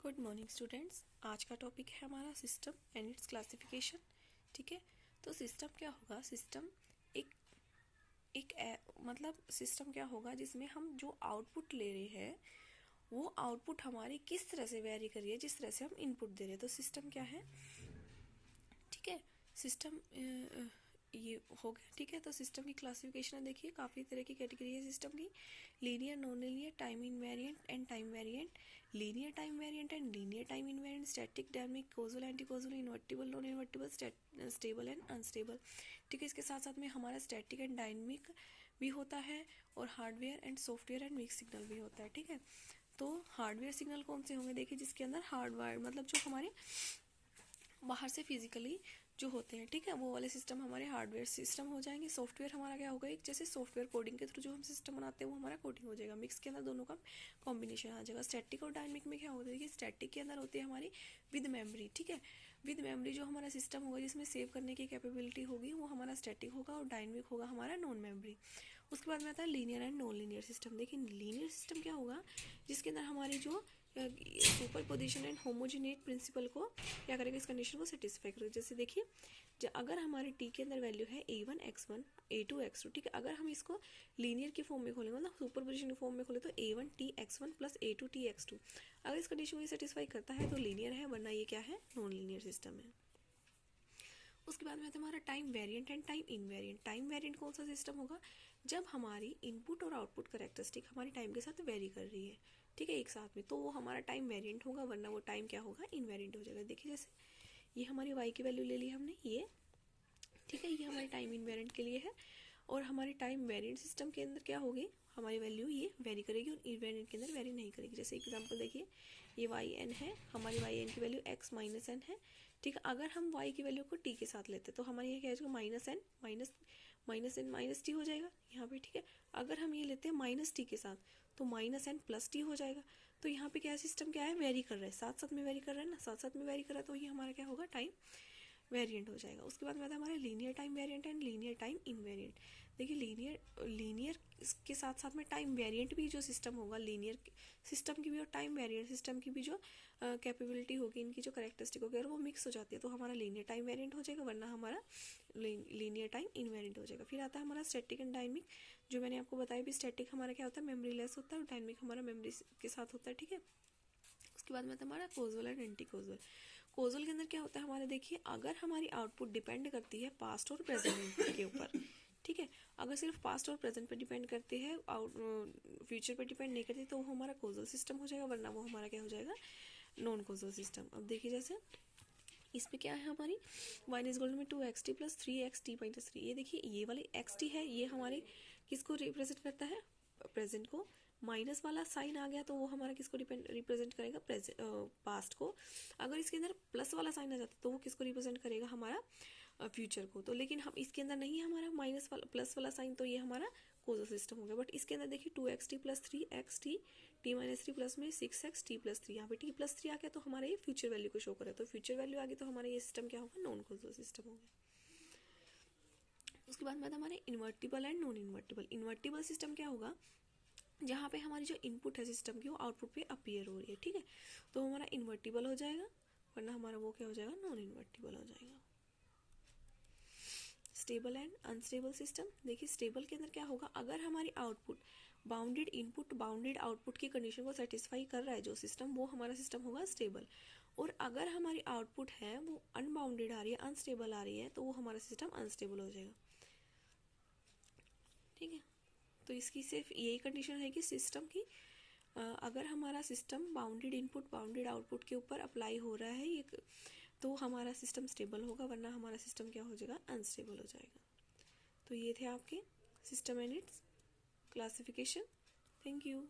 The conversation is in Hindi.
Good morning students. आज का टॉपिक है हमारा सिस्टम एंड इट्स क्लासिफिकेशन। ठीक है, तो सिस्टम क्या होगा? सिस्टम एक मतलब सिस्टम क्या होगा जिसमें हम जो आउटपुट ले रहे हैं वो आउटपुट हमारी किस तरह से वेरी कर रही है, जिस तरह से हम इनपुट दे रहे हैं। तो सिस्टम क्या है? ठीक है, सिस्टम ये हो गया। ठीक है, तो सिस्टम की क्लासिफिकेशन देखिए, काफ़ी तरह की कैटेगरी है सिस्टम की। Linear, non linear, time invariant and time variant, linear time variant and linear time invariant, static, dynamic, causal, anti causal, invertible, non invertible, stable and unstable. ठीक है, इसके साथ साथ में हमारा स्टैटिक एंड डायनामिक भी होता है और hardware and software and mix signal भी होता है। ठीक है, तो हार्डवेयर सिग्नल कौन से होंगे? देखिए, जिसके अंदर हार्डवेयर मतलब जो हमारे बाहर से फिजिकली जो होते हैं, ठीक है, वो वाले सिस्टम हमारे हार्डवेयर सिस्टम हो जाएंगे। सॉफ्टवेयर हमारा क्या होगा? एक जैसे सॉफ्टवेयर कोडिंग के थ्रू जो हम सिस्टम बनाते हैं वो हमारा कोडिंग हो जाएगा। मिक्स के अंदर दोनों का कॉम्बिनेशन आ जाएगा। स्टैटिक और डायनामिक में क्या होता है कि स्टैटिक के अंदर होती है हमारी विद मेमोरी। ठीक है, विद मेमोरी जो हमारा सिस्टम होगा जिसमें सेव करने की कैपेबिलिटी होगी वो हमारा स्टैटिक होगा, और डायनामिक होगा हमारा नॉन मेमोरी। उसके बाद में आता है linear and non linear system. देखिए, लीनियर सिस्टम क्या होगा? जिसके अंदर हमारी जो सुपर पोजिशन एंड होमोजिनेट प्रिंसिपल को क्या करेगा? इस कंडीशन को सेटिस्फाई करेगा। जैसे देखिए, अगर हमारे टी के अंदर वैल्यू है a1 x1 a2 x2, ठीक है, अगर हम इसको लीनियर की फॉर्म में खोलेंगे मतलब सुपर पोजिशन की फॉर्म में खोले तो a1 t x1 plus a2 t x2, अगर इस कंडीशन को ये सेटिस्फाई करता है तो लीनियर है, वरना ये क्या है? नॉन लीनियर सिस्टम है। उसके बाद में आता है हमारा time variant and time invariant. Time variant कौन सा सिस्टम होगा? जब हमारी इनपुट और आउटपुट कैरेक्टरिस्टिक हमारी टाइम के साथ वेरी कर रही है, ठीक है, एक साथ में, तो वो हमारा टाइम वेरिएंट होगा, वरना वो टाइम क्या होगा? इनवेरिएंट हो जाएगा। देखिए, जैसे ये हमारी y की वैल्यू ले ली हमने, ये ठीक है, ये हमारे टाइम इनवेरिएंट के लिए है, और हमारे टाइम वेरिएंट सिस्टम के अंदर क्या होगी? हमारी वैल्यू ये वेरी करेगी और इनवेरिएंट के अंदर वेरी नहीं करेगी। जैसे एग्जांपल देखिए, ये वाई एन है, हमारी वाई एन की वैल्यू x माइनस एन है। ठीक है, अगर हम y की वैल्यू को t के साथ लेते तो हमारी ये क्या हो जाएगा? Minus N N minus T हो जाएगा यहाँ पे। ठीक है, अगर हम ये लेते हैं माइनस टी के साथ तो माइनस एन प्लस टी हो जाएगा। तो यहाँ पे क्या सिस्टम क्या है? वेरी कर रहा है, साथ साथ में वेरी कर रहा है ना, साथ साथ में वेरी कर रहा है, तो ये हमारा क्या होगा? टाइम वेरिएंट हो जाएगा। उसके बाद में आता है हमारा linear time variant and linear time invariant. देखिए, लीनियर के साथ साथ में टाइम वेरिएंट भी जो सिस्टम होगा, लीनियर सिस्टम की भी और टाइम वेरिएंट सिस्टम की भी जो कैपेबिलिटी होगी, इनकी जो कैरेक्टरिस्टिक होगी, अगर वो मिक्स हो जाती है तो हमारा लीनियर टाइम वेरिएंट हो जाएगा, वरना हमारा लीनियर टाइम इनवेरिएंट हो जाएगा। फिर आता है हमारा स्टैटिक एंड डायनामिक, जो मैंने आपको बताया भी, स्टैटिक हमारा क्या होता है? मेमोरी लेस होता है, और डायनामिक हमारा मेमोरी के साथ होता है। ठीक है, उसके बाद में आता है हमारा causal and anti causal. Causal के अंदर क्या होता है हमारे? देखिए, अगर हमारी आउटपुट डिपेंड करती है पास्ट और प्रेजेंट इनपुट के ऊपर, ठीक है, अगर सिर्फ पास्ट और प्रेजेंट पे डिपेंड करती है, फ्यूचर पे डिपेंड नहीं करती, तो वो हमारा कोजल सिस्टम हो जाएगा, वरना वो हमारा क्या हो जाएगा? Non causal system. अब देखिए, जैसे इस पे क्या है हमारी वन इज गोल्ड में 2xt प्लस 3xt माइनस 3। ये देखिए, ये वाली xt है, ये हमारे किसको रिप्रेजेंट करता है? प्रेजेंट को। माइनस वाला साइन आ गया तो वो हमारा किसको रिप्रेजेंट करेगा? पास्ट को। अगर इसके अंदर प्लस वाला साइन आ जाता तो वो किसको रिप्रेजेंट करेगा? हमारा फ्यूचर को। तो लेकिन हम इसके अंदर नहीं है हमारा माइनस वाला प्लस वाला साइन, तो ये हमारा कोजल सिस्टम हो गया। बट इसके अंदर देखिए 2xt plus 3xt T minus 3 plus में 6xt प्लस 3, यहाँ पे टी प्लस 3 आ गया तो हमारे ये फ्यूचर वैल्यू को शो करे, तो फ्यूचर वैल्यू आ गई तो हमारा ये सिस्टम क्या होगा? नॉन कोजल सिस्टम हो गया। उसके बाद में आता हमारे invertible and non invertible. Invertible system क्या होगा? जहाँ पे हमारी जो इनपुट है सिस्टम की वो आउटपुट पे अपीयर हो रही है, ठीक है, तो हमारा इन्वर्टिबल हो जाएगा, वरना हमारा वो क्या हो जाएगा? नॉन इन्वर्टिबल हो जाएगा। Stable and unstable system. देखिए, स्टेबल के अंदर क्या होगा? अगर हमारी output bounded input bounded output की कंडीशन को सेटिस्फाई कर रहा है जो सिस्टम, वो हमारा सिस्टम होगा स्टेबल। और अगर हमारी आउटपुट है वो अनबाउंडेड आ रही है, अनस्टेबल आ रही है, तो वो हमारा सिस्टम अनस्टेबल हो जाएगा। ठीक है, तो इसकी सिर्फ यही कंडीशन है कि सिस्टम की अगर हमारा system bounded input bounded output के ऊपर अप्लाई हो रहा है ये, तो हमारा सिस्टम स्टेबल होगा, वरना हमारा सिस्टम क्या हो जाएगा? अनस्टेबल हो जाएगा। तो ये थे आपके system and it's classification. Thank you.